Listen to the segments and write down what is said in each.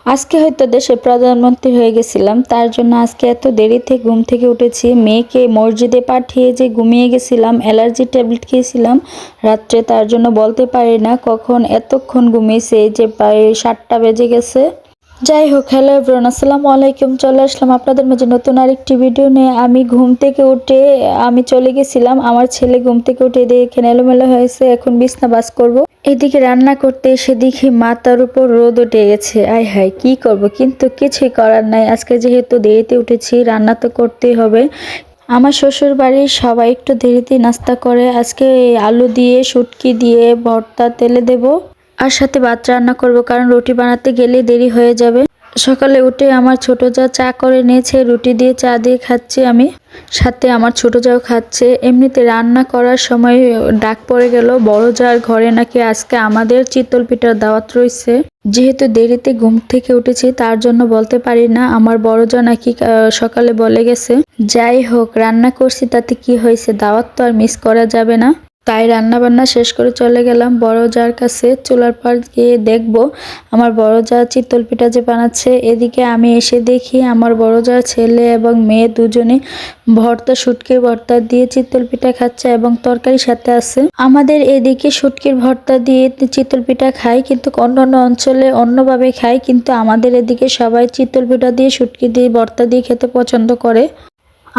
আজকে হয়তো দেশের প্রধানমন্ত্রী হয়ে গেছিলাম, তার জন্য আজকে এত দেরিতে ঘুম থেকে উঠেছি। মেয়েকে মসজিদে পাঠিয়ে যে ঘুমিয়ে গেছিলাম, অ্যালার্জি ট্যাবলেট খেয়েছিলাম রাত্রে, তার জন্য বলতে পারি না কখন এতক্ষণ ঘুমিয়েছে, এই যে প্রায় 7টা বেজে গেছে। যাই হোক, হ্যালো এভরিওয়ান, আসসালামু আলাইকুম। চলে আসলাম আপনাদের মাঝে নতুন আরেকটি ভিডিও নিয়ে। আমি ঘুম থেকে উঠে আমি চলে গেছিলাম, আমার ছেলে ঘুম থেকে উঠে দেখে এলোমেলো হয়েছে, এখন বিছনা বাজ করব। এদিকে রান্না করতে এসে দেখি মাথার উপর রোদ উঠে গেছে। আয় হায়, কি করব, কিন্তু কিছুই করার নাই। আজকে যেহেতু দেরিতে উঠেছি, রান্না তো করতেই হবে। আমার শ্বশুর বাড়ির সবাই একটু দেরিতে নাস্তা করে। আজকে আলু দিয়ে শুটকি দিয়ে ভর্তা তেলে দেব, আর সাথে ভাত রান্না করব, কারণ রুটি বানাতে গেলে দেরি হয়ে যাবে। সকালে উঠে আমার ছোট যা চা করে নিয়েছে, রুটি দিয়ে চা দিয়ে খাচ্ছি আমি, সাথে আমার ছোট যাও খাচ্ছে। এমনিতে রান্না করার সময় ডাক পড়ে গেল বড় যার ঘরে নাকি আজকে আমাদের চিতল পিঠার দাওয়াত রয়েছে। যেহেতু দেরিতে ঘুম থেকে উঠেছি, তার জন্য বলতে পারি না। আমার বড় যা নাকি সকালে বলে গেছে। যাই হোক, রান্না করছি তাতে কি হয়েছে, দাওয়াত তো আর মিস করা যাবে না। তাই রান্না বান্না শেষ করে চলে গেলাম বড় জার কাছে, চুলার পাড় গিয়ে দেখবো আমার বড় যা চিতল পিঠা যে বানাচ্ছে। এদিকে আমি এসে দেখি আমার বড় যার ছেলে এবং মেয়ে দুজনে ভর্তা, শুটকির ভর্তা দিয়ে চিতল পিঠা খাচ্ছে এবং তরকারি সাথে আছে। আমাদের এদিকে শুটকির ভর্তা দিয়ে চিতল পিঠা খাই, কিন্তু অন্যান্য অঞ্চলে অন্যভাবে খাই, কিন্তু আমাদের এদিকে সবাই চিতল পিঠা দিয়ে শুটকি দিয়ে ভর্তা দিয়ে খেতে পছন্দ করে।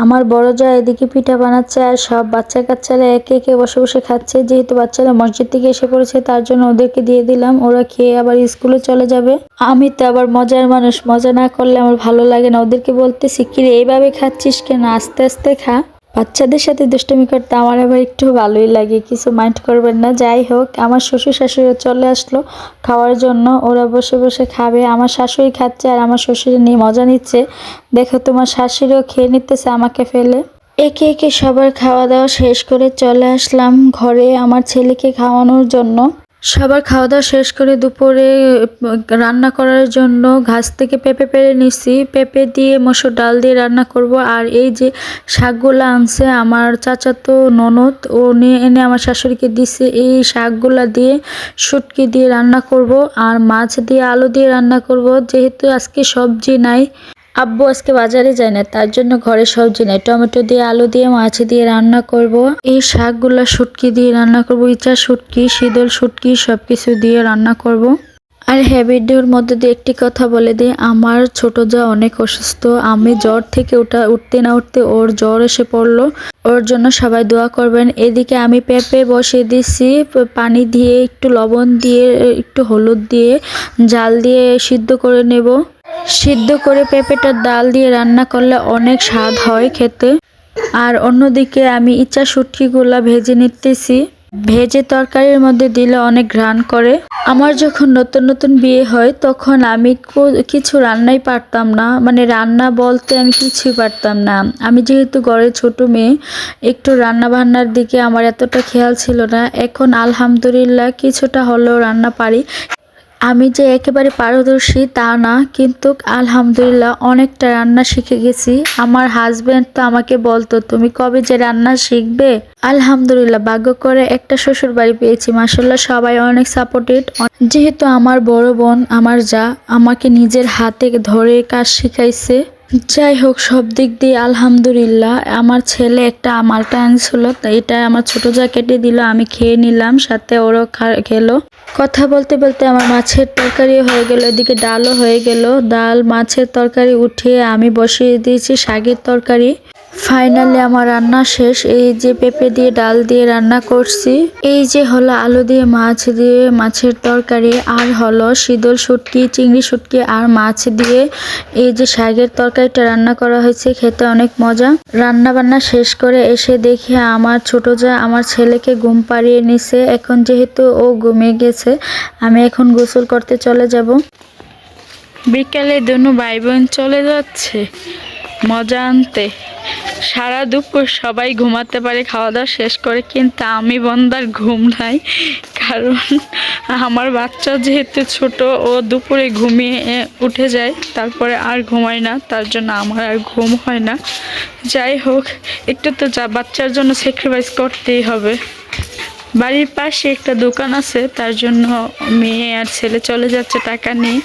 আমার বড় যা এদিকে পিঠা বানাচ্ছে, আর সব বাচ্চা কাচ্চারা একে একে বসে বসে খাচ্ছে। যেহেতু বাচ্চারা মসজিদ থেকে এসে পড়েছে, তার জন্য ওদেরকে দিয়ে দিলাম, ওরা খেয়ে আবার স্কুলে চলে যাবে। আমি তো আবার মজার মানুষ, মজা না করলে আমার ভালো লাগে না। ওদেরকে বলতেছি, কিরে এইভাবে খাচ্ছিস কেন, আস্তে আস্তে খা। বাচ্চাদের সাথে দুষ্টুমি করতে আমার আবার একটু ভালোই লাগে, কিছু মাইন্ড করবেন না। যাই হোক, আমার শ্বশুর শাশুড়ি চলে আসলো খাওয়ার জন্য, ওরা বসে বসে খাবে। আমার শাশুড়ি খাচ্ছে আর আমার শ্বশুর নিয়ে মজা নিচ্ছে। দেখো, তোমার শাশুড়িও খেয়ে নিতেছে আমাকে ফেলে। একে একে সবার খাওয়া দাওয়া শেষ করে চলে আসলাম ঘরে আমার ছেলেকে খাওয়ানোর জন্য। সবার খাওয়া দাওয়া শেষ করে দুপুরে রান্না করার জন্য ঘাস থেকে পেঁপে পেড়ে নিছি। পেঁপে দিয়ে মসুর ডাল দিয়ে রান্না করব। আর এই যে শাকগুলা আনছে আমার চাচাতো ননদ, ও নিয়ে এনে আমার শাশুড়িকে দিছে। এই শাকগুলা দিয়ে শুটকি দিয়ে রান্না করব, আর মাছ দিয়ে আলু দিয়ে রান্না করব। যেহেতু আজকে সবজি নাই, আব্বু আজকে বাজারে যায় না, তার জন্য ঘরে সবজি নাই। টমেটো দিয়ে, আলু দিয়ে, মাছ দিয়ে রান্না করব। এই শাকগুলা শুটকি দিয়ে রান্না করব, ইচা শুটকি, শীতল শুটকি, সবকিছু দিয়ে রান্না করব। আর হ্যাঁ, ভিডিওর মধ্যে দিয়ে একটি কথা বলে দিই, আমার ছোট যা অনেক অসুস্থ। আমি জ্বর থেকে উঠতে না উঠতে ওর জ্বর এসে পড়লো। ওর জন্য সবাই দোয়া করবেন। এদিকে আমি পেঁপে বসিয়ে দিচ্ছি, পানি দিয়ে, একটু লবণ দিয়ে, একটু হলুদ দিয়ে, জাল দিয়ে সিদ্ধ করে নেব। সিদ্ধ করে পেঁপেটা ডাল দিয়ে রান্না করলে অনেক স্বাদ হয় খেতে। আর অন্যদিকে আমি ইচা শুটকিগুলা ভেজে নিতেছি। ভেজে তরকারির মধ্যে দিলে অনেক ঘ্রাণ করে। আমার যখন নতুন নতুন বিয়ে হয়, তখন আমি কিছু রান্নাই পারতাম না, মানে রান্না বলতে আমি কিছুই পারতাম না। আমি যেহেতু ঘরের ছোট মেয়ে, একটু রান্না বান্নার দিকে আমার এতটা খেয়াল ছিল না। এখন আলহামদুলিল্লাহ কিছুটা হলেও রান্না পারি। আমি যে একেবারে পারদর্শী তা না, কিন্তু আলহামদুলিল্লাহ অনেকটা রান্না শিখে গেছি। আমার হাজবেন্ড তো আমাকে বলতো, তুমি কবে যে রান্না শিখবে। আলহামদুলিল্লাহ, ভাগ্য করে একটা শ্বশুর বাড়ি পেয়েছি, মাশাআল্লাহ সবাই অনেক সাপোর্টেড। যেহেতু আমার বড় বোন, আমার যা, আমাকে নিজের হাতে ধরে কাজ শিখাইছে। যাই হোক, সব দিক দিয়ে আলহামদুলিল্লাহ। আমার ছেলে একটা মালটা আনছিল, এটা আমার ছোট যা কেটে দিল, আমি খেয়ে নিলাম, সাথে ওরও খেলো। কথা বলতে বলতে আমার মাছের তরকারি হয়ে গেল, এদিকে ডালও হয়ে গেল। ডাল, মাছের তরকারি উঠিয়ে আমি বসিয়ে দিয়েছি শাকের তরকারি। ফাইনালি আমার রান্না শেষ। এই যে পেঁপে দিয়ে ডাল দিয়ে রান্না করছি, এই যে হলো আলু দিয়ে মাছ দিয়ে মাছের তরকারি, আর হলো শীতল শুটকি, চিংড়ি শুটকি আর মাছ দিয়ে এই যে শাকের তরকারিটা রান্না করা হয়েছে। খেতে অনেক মজা। রান্না বান্না শেষ করে এসে দেখি আমার ছোট যা আমার ছেলেকে ঘুম পাড়িয়ে নিছে। এখন যেহেতু ও ঘুমিয়ে গেছে, আমি এখন গোসল করতে চলে যাব। বিকালে দুনু ভাই বোন চলে যাচ্ছে মজা আনতে। সারা দুপুর সবাই ঘুমাতে পারে খাওয়া দাওয়া শেষ করে, কিন্তু আমি বন্দার ঘুম নাই। কারণ আমার বাচ্চা যেহেতু ছোট, ও দুপুরে ঘুমিয়ে উঠে যায়, তারপরে আর ঘুমায় না, তার জন্য আমার আর ঘুম হয় না। যাই হোক, একটু তো বাচ্চার জন্য স্যাক্রিফাইস করতেই হবে। বাড়ির পাশে একটা দোকান আছে, তার জন্য মেয়ে আর ছেলে চলে যাচ্ছে টাকা নিয়ে।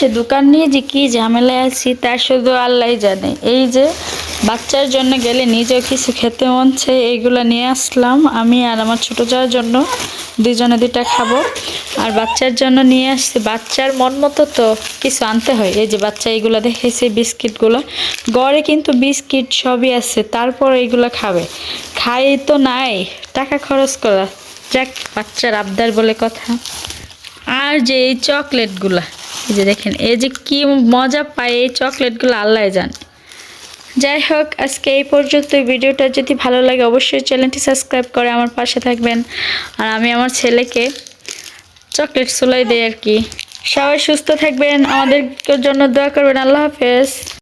সে দোকান নিয়ে যে কি ঝামেলায় আছি তা শুধু আল্লাহই জানে। এই যে বাচ্চার জন্য গেলে নিজেও কিছু খেতে মন চায়, এইগুলো নিয়ে আসলাম আমি আর আমার ছোটো যাওয়ার জন্য, দুজনে দুইটা খাবো। আর বাচ্চার জন্য নিয়ে আসছি, বাচ্চার মন মতো তো কিছু আনতে হয়। এই যে বাচ্চা এইগুলো দেখেছে বিস্কিটগুলো, গড়ে কিন্তু বিস্কিট সবই আছে, তারপর এইগুলো খাবে, খাই তো নাই টাকা খরচ করা, যাক বাচ্চার আবদার বলে কথা। আর যে এই চকলেটগুলো, এই যে দেখেন এই যে কি মজা পায় এই চকলেটগুলো আল্লাহ জানে। যাই হোক আজকে এই পর্যন্ত। ভিডিওটা যদি ভালো লাগে অবশ্যই চ্যানেলটি সাবস্ক্রাইব করে আমার পাশে থাকবেন। আর আমি আমার ছেলেকে চকলেট ছোলাই দেই আর কি। সবাই সুস্থ থাকবেন, আমাদের জন্য দোয়া করবেন। আল্লাহ হাফেজ।